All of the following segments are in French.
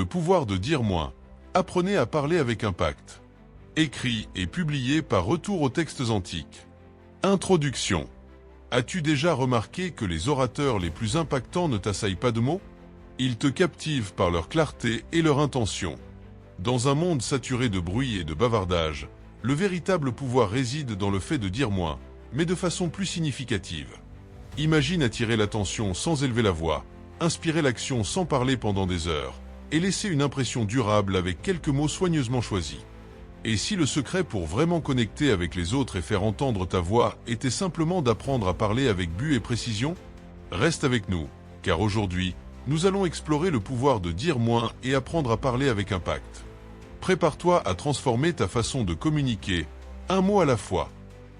Le pouvoir de dire moins. Apprenez à parler avec impact. Écrit et publié par Retour aux textes antiques. Introduction. As-tu déjà remarqué que les orateurs les plus impactants ne t'assaillent pas de mots? Ils te captivent par leur clarté et leur intention. Dans un monde saturé de bruit et de bavardage, le véritable pouvoir réside dans le fait de dire moins, mais de façon plus significative. Imagine attirer l'attention sans élever la voix, inspirer l'action sans parler pendant des heures, et laisser une impression durable avec quelques mots soigneusement choisis. Et si le secret pour vraiment connecter avec les autres et faire entendre ta voix était simplement d'apprendre à parler avec but et précision? Reste avec nous, car aujourd'hui, nous allons explorer le pouvoir de dire moins et apprendre à parler avec impact. Prépare-toi à transformer ta façon de communiquer, un mot à la fois.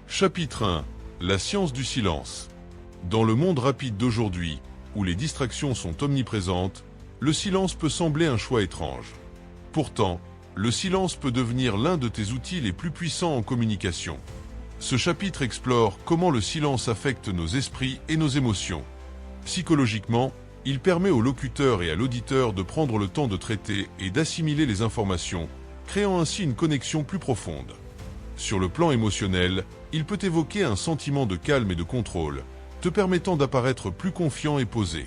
Chapitre 1. La science du silence. Dans le monde rapide d'aujourd'hui, où les distractions sont omniprésentes, le silence peut sembler un choix étrange. Pourtant, le silence peut devenir l'un de tes outils les plus puissants en communication. Ce chapitre explore comment le silence affecte nos esprits et nos émotions. Psychologiquement, il permet au locuteur et à l'auditeur de prendre le temps de traiter et d'assimiler les informations, créant ainsi une connexion plus profonde. Sur le plan émotionnel, il peut évoquer un sentiment de calme et de contrôle, te permettant d'apparaître plus confiant et posé.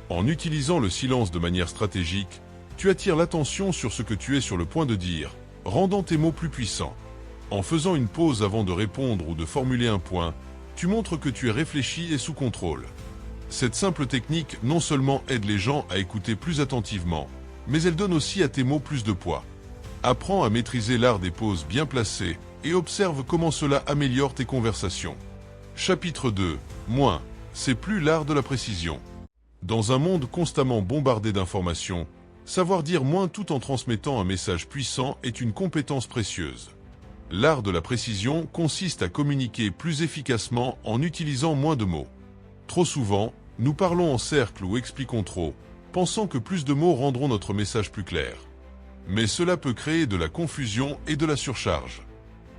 En utilisant le silence de manière stratégique, tu attires l'attention sur ce que tu es sur le point de dire, rendant tes mots plus puissants. En faisant une pause avant de répondre ou de formuler un point, tu montres que tu es réfléchi et sous contrôle. Cette simple technique non seulement aide les gens à écouter plus attentivement, mais elle donne aussi à tes mots plus de poids. Apprends à maîtriser l'art des pauses bien placées et observe comment cela améliore tes conversations. Chapitre 2. Moins, c'est plus l'art de la précision. Dans un monde constamment bombardé d'informations, savoir dire moins tout en transmettant un message puissant est une compétence précieuse. L'art de la précision consiste à communiquer plus efficacement en utilisant moins de mots. Trop souvent, nous parlons en cercle ou expliquons trop, pensant que plus de mots rendront notre message plus clair. Mais cela peut créer de la confusion et de la surcharge.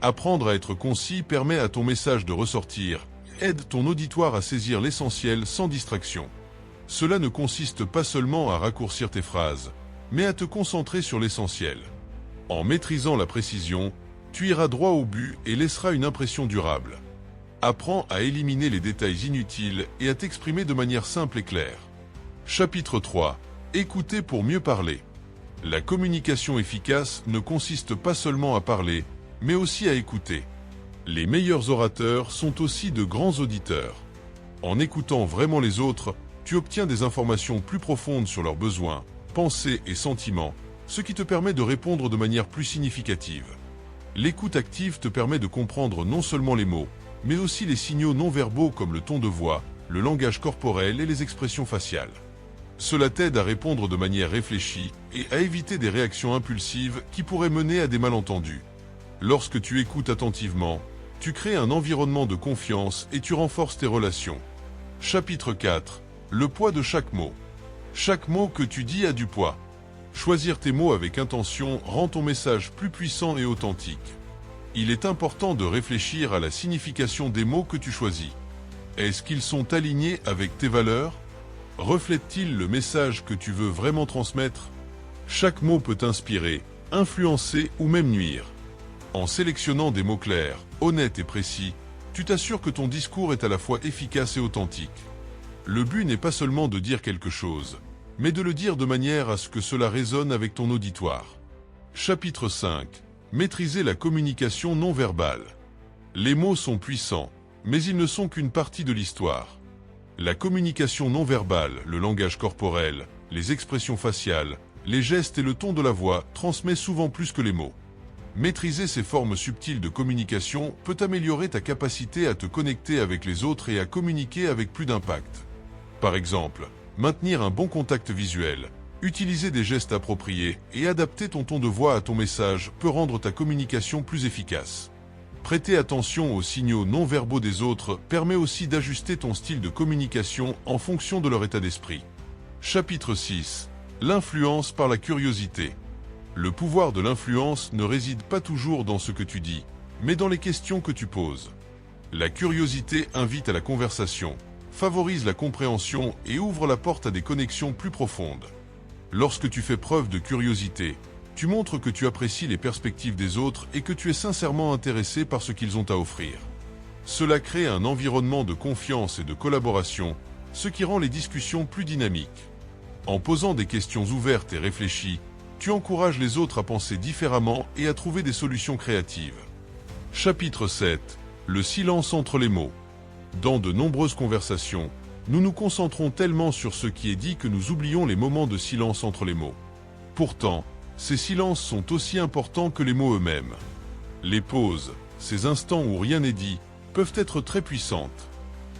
Apprendre à être concis permet à ton message de ressortir, aide ton auditoire à saisir l'essentiel sans distraction. Cela ne consiste pas seulement à raccourcir tes phrases, mais à te concentrer sur l'essentiel. En maîtrisant la précision, tu iras droit au but et laisseras une impression durable. Apprends à éliminer les détails inutiles et à t'exprimer de manière simple et claire. Chapitre 3. Écouter pour mieux parler. La communication efficace ne consiste pas seulement à parler, mais aussi à écouter. Les meilleurs orateurs sont aussi de grands auditeurs. En écoutant vraiment les autres, tu obtiens des informations plus profondes sur leurs besoins, pensées et sentiments, ce qui te permet de répondre de manière plus significative. L'écoute active te permet de comprendre non seulement les mots, mais aussi les signaux non-verbaux comme le ton de voix, le langage corporel et les expressions faciales. Cela t'aide à répondre de manière réfléchie et à éviter des réactions impulsives qui pourraient mener à des malentendus. Lorsque tu écoutes attentivement, tu crées un environnement de confiance et tu renforces tes relations. Chapitre 4. Le poids de chaque mot. Chaque mot que tu dis a du poids. Choisir tes mots avec intention rend ton message plus puissant et authentique. Il est important de réfléchir à la signification des mots que tu choisis. Est-ce qu'ils sont alignés avec tes valeurs? Reflètent-ils le message que tu veux vraiment transmettre? Chaque mot peut inspirer, influencer ou même nuire. En sélectionnant des mots clairs, honnêtes et précis, tu t'assures que ton discours est à la fois efficace et authentique. Le but n'est pas seulement de dire quelque chose, mais de le dire de manière à ce que cela résonne avec ton auditoire. Chapitre 5. Maîtriser la communication non verbale. Les mots sont puissants, mais ils ne sont qu'une partie de l'histoire. La communication non verbale, le langage corporel, les expressions faciales, les gestes et le ton de la voix transmet souvent plus que les mots. Maîtriser ces formes subtiles de communication peut améliorer ta capacité à te connecter avec les autres et à communiquer avec plus d'impact. Par exemple, maintenir un bon contact visuel, utiliser des gestes appropriés et adapter ton ton de voix à ton message peut rendre ta communication plus efficace. Prêter attention aux signaux non-verbaux des autres permet aussi d'ajuster ton style de communication en fonction de leur état d'esprit. Chapitre 6. L'influence par la curiosité. Le pouvoir de l'influence ne réside pas toujours dans ce que tu dis, mais dans les questions que tu poses. La curiosité invite à la conversation, favorise la compréhension et ouvre la porte à des connexions plus profondes. Lorsque tu fais preuve de curiosité, tu montres que tu apprécies les perspectives des autres et que tu es sincèrement intéressé par ce qu'ils ont à offrir. Cela crée un environnement de confiance et de collaboration, ce qui rend les discussions plus dynamiques. En posant des questions ouvertes et réfléchies, tu encourages les autres à penser différemment et à trouver des solutions créatives. Chapitre 7. Le silence entre les mots. Dans de nombreuses conversations, nous nous concentrons tellement sur ce qui est dit que nous oublions les moments de silence entre les mots. Pourtant, ces silences sont aussi importants que les mots eux-mêmes. Les pauses, ces instants où rien n'est dit, peuvent être très puissantes.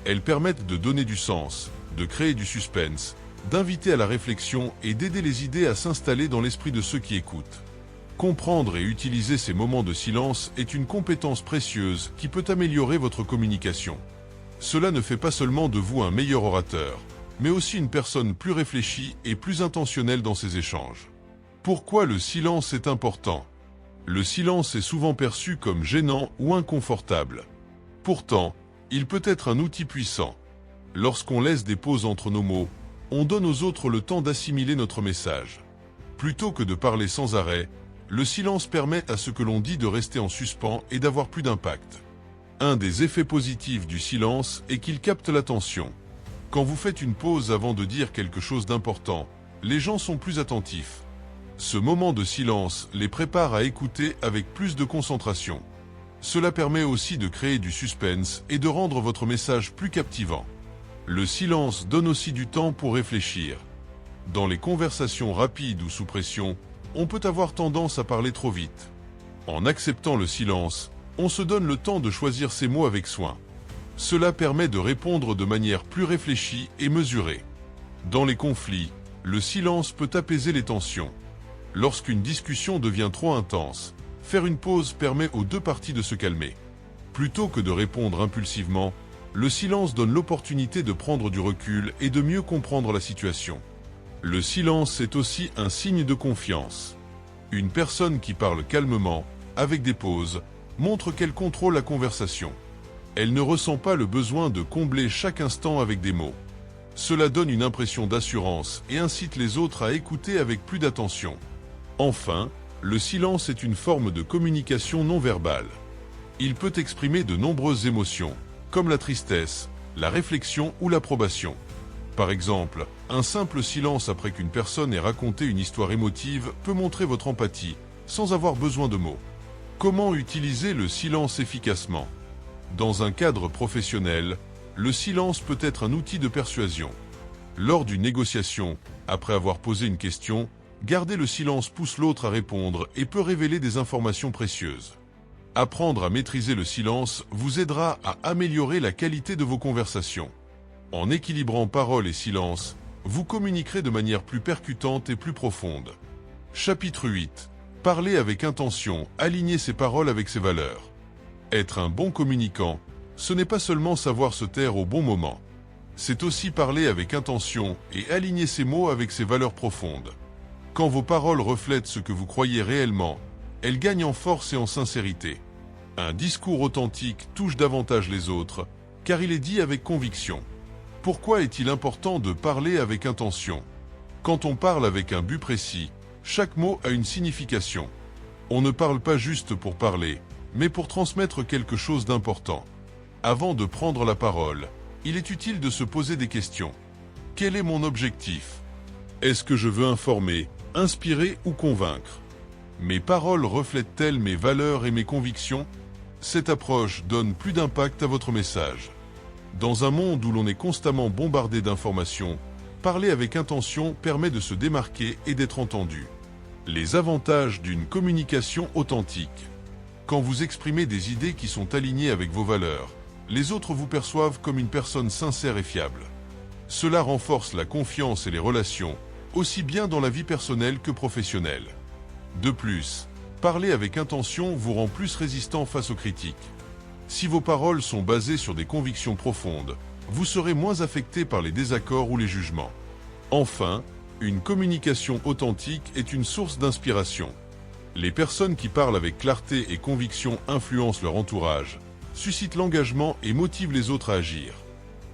Elles permettent de donner du sens, de créer du suspense, d'inviter à la réflexion et d'aider les idées à s'installer dans l'esprit de ceux qui écoutent. Comprendre et utiliser ces moments de silence est une compétence précieuse qui peut améliorer votre communication. Cela ne fait pas seulement de vous un meilleur orateur, mais aussi une personne plus réfléchie et plus intentionnelle dans ses échanges. Pourquoi le silence est important? Le silence est souvent perçu comme gênant ou inconfortable. Pourtant, il peut être un outil puissant. Lorsqu'on laisse des pauses entre nos mots, on donne aux autres le temps d'assimiler notre message. Plutôt que de parler sans arrêt, le silence permet à ce que l'on dit de rester en suspens et d'avoir plus d'impact. Un des effets positifs du silence est qu'il capte l'attention. Quand vous faites une pause avant de dire quelque chose d'important, les gens sont plus attentifs. Ce moment de silence les prépare à écouter avec plus de concentration. Cela permet aussi de créer du suspense et de rendre votre message plus captivant. Le silence donne aussi du temps pour réfléchir. Dans les conversations rapides ou sous pression, on peut avoir tendance à parler trop vite. En acceptant le silence, on se donne le temps de choisir ses mots avec soin. Cela permet de répondre de manière plus réfléchie et mesurée. Dans les conflits, le silence peut apaiser les tensions. Lorsqu'une discussion devient trop intense, faire une pause permet aux deux parties de se calmer. Plutôt que de répondre impulsivement, le silence donne l'opportunité de prendre du recul et de mieux comprendre la situation. Le silence est aussi un signe de confiance. Une personne qui parle calmement, avec des pauses, montre qu'elle contrôle la conversation. Elle ne ressent pas le besoin de combler chaque instant avec des mots. Cela donne une impression d'assurance et incite les autres à écouter avec plus d'attention. Enfin, le silence est une forme de communication non verbale. Il peut exprimer de nombreuses émotions, comme la tristesse, la réflexion ou l'approbation. Par exemple, un simple silence après qu'une personne ait raconté une histoire émotive peut montrer votre empathie, sans avoir besoin de mots. Comment utiliser le silence efficacement? Dans un cadre professionnel, le silence peut être un outil de persuasion. Lors d'une négociation, après avoir posé une question, garder le silence pousse l'autre à répondre et peut révéler des informations précieuses. Apprendre à maîtriser le silence vous aidera à améliorer la qualité de vos conversations. En équilibrant parole et silence, vous communiquerez de manière plus percutante et plus profonde. Chapitre 8. Parler avec intention, aligner ses paroles avec ses valeurs. Être un bon communicant, ce n'est pas seulement savoir se taire au bon moment. C'est aussi parler avec intention et aligner ses mots avec ses valeurs profondes. Quand vos paroles reflètent ce que vous croyez réellement, elles gagnent en force et en sincérité. Un discours authentique touche davantage les autres, car il est dit avec conviction. Pourquoi est-il important de parler avec intention? Quand on parle avec un but précis, chaque mot a une signification. On ne parle pas juste pour parler, mais pour transmettre quelque chose d'important. Avant de prendre la parole, il est utile de se poser des questions. Quel est mon objectif? Est-ce que je veux informer, inspirer ou convaincre? Mes paroles reflètent-elles mes valeurs et mes convictions? Cette approche donne plus d'impact à votre message. Dans un monde où l'on est constamment bombardé d'informations, parler avec intention permet de se démarquer et d'être entendu. Les avantages d'une communication authentique. Quand vous exprimez des idées qui sont alignées avec vos valeurs, les autres vous perçoivent comme une personne sincère et fiable. Cela renforce la confiance et les relations, aussi bien dans la vie personnelle que professionnelle. De plus, parler avec intention vous rend plus résistant face aux critiques. Si vos paroles sont basées sur des convictions profondes, vous serez moins affecté par les désaccords ou les jugements. Enfin, une communication authentique est une source d'inspiration. Les personnes qui parlent avec clarté et conviction influencent leur entourage, suscitent l'engagement et motivent les autres à agir.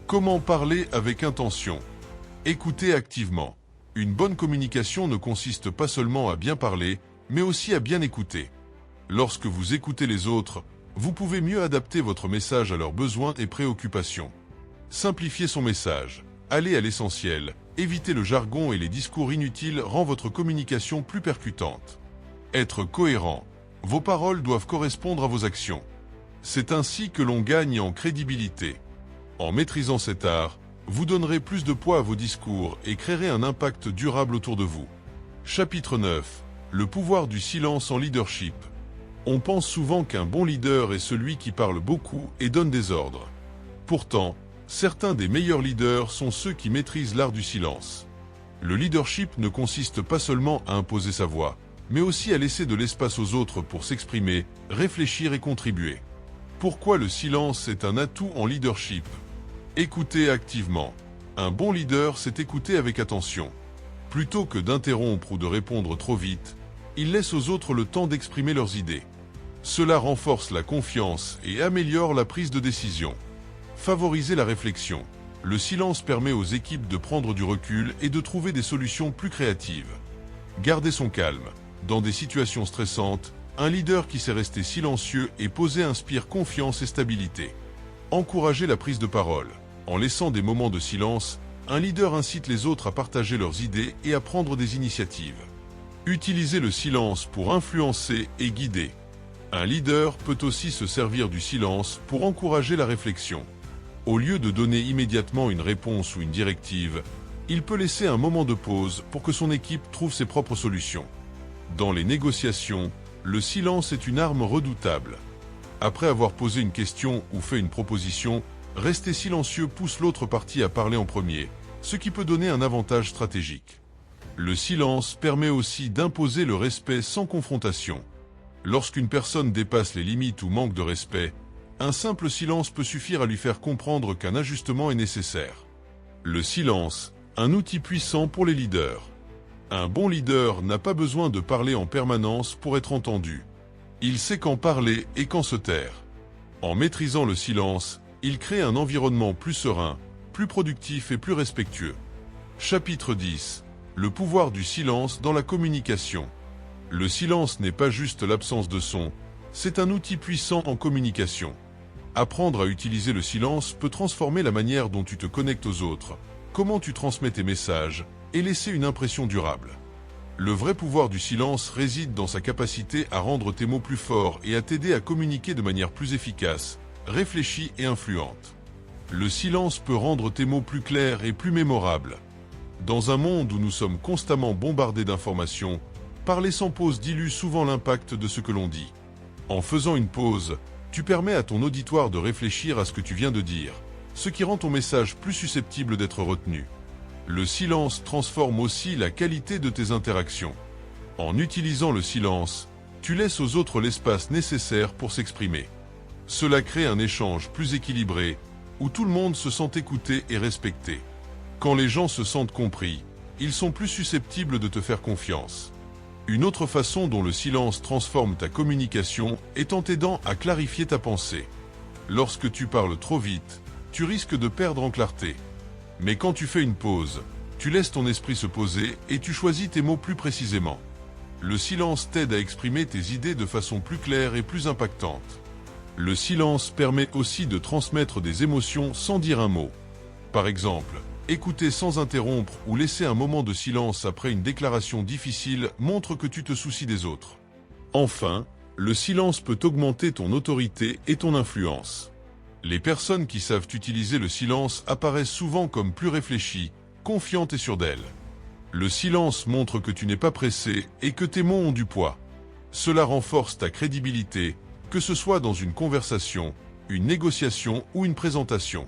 Comment parler avec intention? Écoutez activement. Une bonne communication ne consiste pas seulement à bien parler, mais aussi à bien écouter. Lorsque vous écoutez les autres, vous pouvez mieux adapter votre message à leurs besoins et préoccupations. Simplifier son message, aller à l'essentiel, éviter le jargon et les discours inutiles rend votre communication plus percutante. Être cohérent, vos paroles doivent correspondre à vos actions. C'est ainsi que l'on gagne en crédibilité. En maîtrisant cet art, vous donnerez plus de poids à vos discours et créerez un impact durable autour de vous. Chapitre 9. Le pouvoir du silence en leadership. On pense souvent qu'un bon leader est celui qui parle beaucoup et donne des ordres. Pourtant, certains des meilleurs leaders sont ceux qui maîtrisent l'art du silence. Le leadership ne consiste pas seulement à imposer sa voix, mais aussi à laisser de l'espace aux autres pour s'exprimer, réfléchir et contribuer. Pourquoi le silence est un atout en leadership? Écoutez activement. Un bon leader sait écouter avec attention. Plutôt que d'interrompre ou de répondre trop vite, il laisse aux autres le temps d'exprimer leurs idées. Cela renforce la confiance et améliore la prise de décision. Favoriser la réflexion. Le silence permet aux équipes de prendre du recul et de trouver des solutions plus créatives. Garder son calme. Dans des situations stressantes, un leader qui sait rester silencieux et posé inspire confiance et stabilité. Encourager la prise de parole. En laissant des moments de silence, un leader incite les autres à partager leurs idées et à prendre des initiatives. Utiliser le silence pour influencer et guider. Un leader peut aussi se servir du silence pour encourager la réflexion. Au lieu de donner immédiatement une réponse ou une directive, il peut laisser un moment de pause pour que son équipe trouve ses propres solutions. Dans les négociations, le silence est une arme redoutable. Après avoir posé une question ou fait une proposition, rester silencieux pousse l'autre partie à parler en premier, ce qui peut donner un avantage stratégique. Le silence permet aussi d'imposer le respect sans confrontation. Lorsqu'une personne dépasse les limites ou manque de respect, un simple silence peut suffire à lui faire comprendre qu'un ajustement est nécessaire. Le silence, un outil puissant pour les leaders. Un bon leader n'a pas besoin de parler en permanence pour être entendu. Il sait quand parler et quand se taire. En maîtrisant le silence, il crée un environnement plus serein, plus productif et plus respectueux. Chapitre 10. Le pouvoir du silence dans la communication. Le silence n'est pas juste l'absence de son, c'est un outil puissant en communication. Apprendre à utiliser le silence peut transformer la manière dont tu te connectes aux autres, comment tu transmets tes messages, et laisser une impression durable. Le vrai pouvoir du silence réside dans sa capacité à rendre tes mots plus forts et à t'aider à communiquer de manière plus efficace, réfléchie et influente. Le silence peut rendre tes mots plus clairs et plus mémorables. Dans un monde où nous sommes constamment bombardés d'informations, parler sans pause dilue souvent l'impact de ce que l'on dit. En faisant une pause, tu permets à ton auditoire de réfléchir à ce que tu viens de dire, ce qui rend ton message plus susceptible d'être retenu. Le silence transforme aussi la qualité de tes interactions. En utilisant le silence, tu laisses aux autres l'espace nécessaire pour s'exprimer. Cela crée un échange plus équilibré, où tout le monde se sent écouté et respecté. Quand les gens se sentent compris, ils sont plus susceptibles de te faire confiance. Une autre façon dont le silence transforme ta communication est en t'aidant à clarifier ta pensée. Lorsque tu parles trop vite, tu risques de perdre en clarté. Mais quand tu fais une pause, tu laisses ton esprit se poser et tu choisis tes mots plus précisément. Le silence t'aide à exprimer tes idées de façon plus claire et plus impactante. Le silence permet aussi de transmettre des émotions sans dire un mot. Par exemple, écouter sans interrompre ou laisser un moment de silence après une déclaration difficile montre que tu te soucies des autres. Enfin, le silence peut augmenter ton autorité et ton influence. Les personnes qui savent utiliser le silence apparaissent souvent comme plus réfléchies, confiantes et sûres d'elles. Le silence montre que tu n'es pas pressé et que tes mots ont du poids. Cela renforce ta crédibilité, que ce soit dans une conversation, une négociation ou une présentation.